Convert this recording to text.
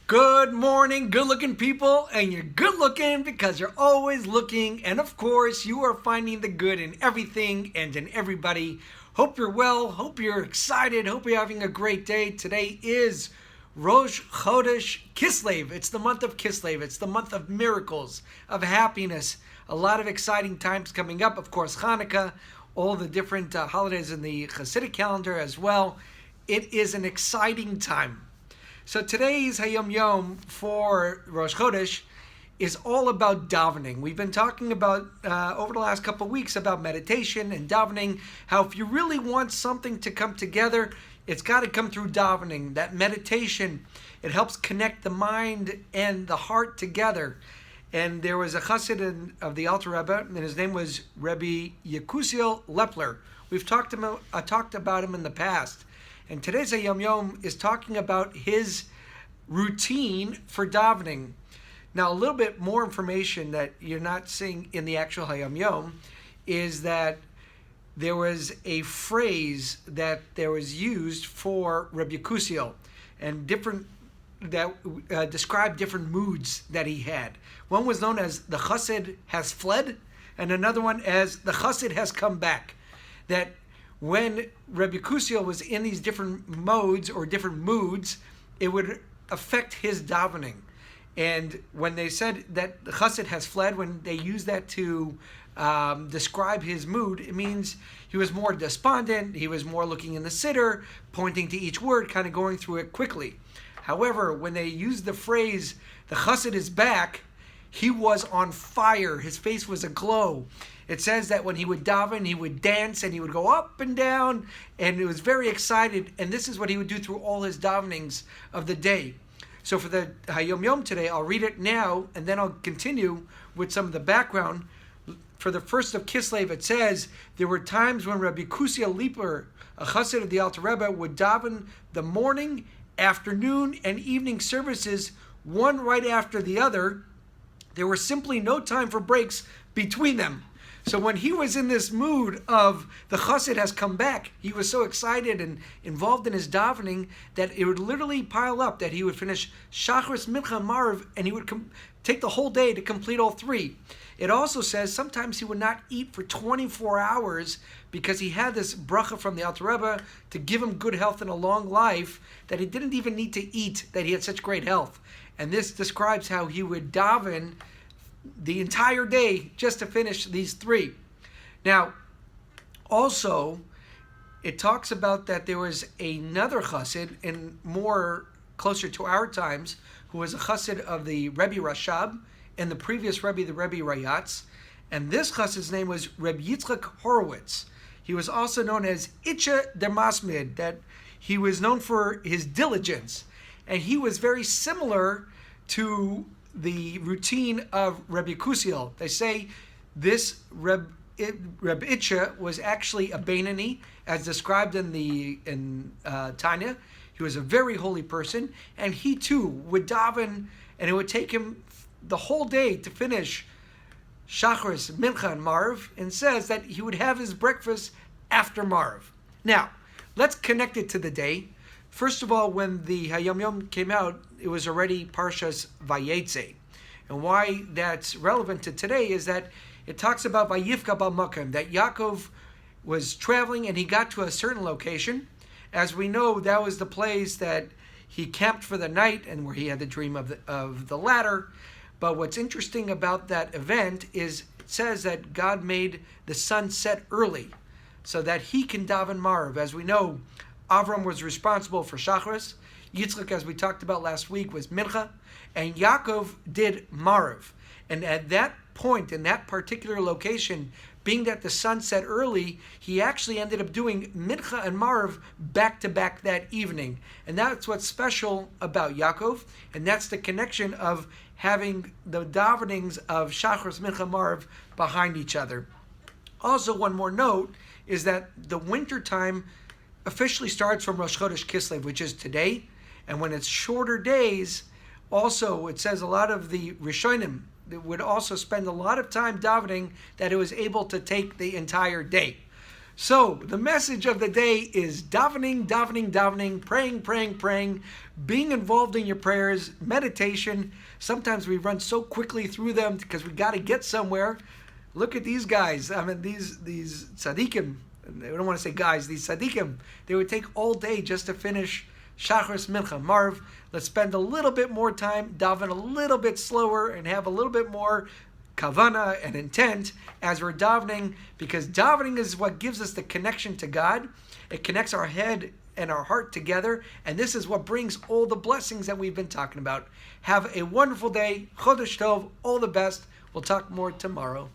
Good morning, good looking people, and you're good looking because you're always looking, and of course, you are finding the good in everything and in everybody. Hope you're well, hope you're excited, hope you're having a great day. Today is Rosh Chodesh Kislev. It's the month of Kislev, it's the month of miracles, of happiness. A lot of exciting times coming up, of course, Hanukkah, all the different holidays in the Hasidic calendar as well. It is an exciting time. So today's Hayom Yom for Rosh Chodesh is all about davening. We've been talking about over the last couple of weeks about meditation and davening, how if you really want something to come together, it's got to come through davening. That meditation, it helps connect the mind and the heart together. And there was a chassid of the Alter Rebbe, and his name was Rabbi Yekusiel Lepler. We've talked about him in the past. And today's Hayom Yom is talking about his routine for davening. Now, a little bit more information that you're not seeing in the actual Hayom Yom is that there was a phrase that there was used for Rabbi Yekusiel and different that described different moods that he had. One was known as the chassid has fled, and another one as the chassid has come back. That when Rabbi Yekusiel was in these different modes or different moods, it would affect his davening. And when they said that the chassid has fled, when they use that to describe his mood, it means he was more despondent, he was more looking in the siddur, pointing to each word, kind of going through it quickly. However, when they used the phrase, the chassid is back, he was on fire, his face was aglow. It says that when he would daven, he would dance and he would go up and down, and it was very excited. And this is what he would do through all his davenings of the day. So for the Hayom Yom today, I'll read it now, and then I'll continue with some of the background. For the first of Kislev, it says, there were times when Rabbi Yekusiel Lepler, a chassid of the Alter Rebbe, would daven the morning, afternoon, and evening services, one right after the other. There was simply no time for breaks between them. So when he was in this mood of the chassid has come back, he was so excited and involved in his davening that it would literally pile up, that he would finish Shachris, Mincha, and Marv, and he would take the whole day to complete all three. It also says sometimes he would not eat for 24 hours because he had this bracha from the Alter Rebbe to give him good health and a long life, that he didn't even need to eat, that he had such great health. And this describes how he would daven the entire day just to finish these three. Now, also, it talks about that there was another chassid, and more closer to our times, who was a chassid of the Rebbe Rashab, and the previous Rebbe, the Rebbe Rayatz. And this chassid's name was Reb Yitzchak Horowitz. He was also known as Itcha der Masmid, that he was known for his diligence. And he was very similar to the routine of Rabbi Yekusiel. They say this Reb Itcha was actually a Beinani, as described in Tanya. He was a very holy person, and he too would daven, and it would take him the whole day to finish Shachris, Mincha, and Marv, and says that he would have his breakfast after Marv. Now, let's connect it to the day. First of all, when the Hayom Yom came out, it was already Parshas Vayetze. And why that's relevant to today is that it talks about Vayifka B'Makom, that Yaakov was traveling and he got to a certain location. As we know, that was the place that he camped for the night and where he had the dream of the ladder. But what's interesting about that event is it says that God made the sun set early so that he can daven Marv. As we know, Avram was responsible for Shachris. Yitzchak, as we talked about last week, was Mincha. And Yaakov did Marv. And at that point, in that particular location, being that the sun set early, he actually ended up doing Mincha and Marv back to back that evening. And that's what's special about Yaakov. And that's the connection of having the davenings of Shachris, Mincha, Marv behind each other. Also, one more note is that the winter time officially starts from Rosh Chodesh Kislev, which is today. And when it's shorter days, also it says a lot of the Rishonim would also spend a lot of time davening, that it was able to take the entire day. So the message of the day is davening, davening, davening, praying, praying, praying, being involved in your prayers, meditation. Sometimes we run so quickly through them because we got to get somewhere. Look at these guys. I mean, these tzaddikim. I don't want to say guys. These tzaddikim. They would take all day just to finish Shacharis, Mincha, Marv. Let's spend a little bit more time, daven a little bit slower, and have a little bit more kavana and intent as we're davening, because davening is what gives us the connection to God. It connects our head and our heart together, and this is what brings all the blessings that we've been talking about. Have a wonderful day. Chodesh Tov. All the best. We'll talk more tomorrow.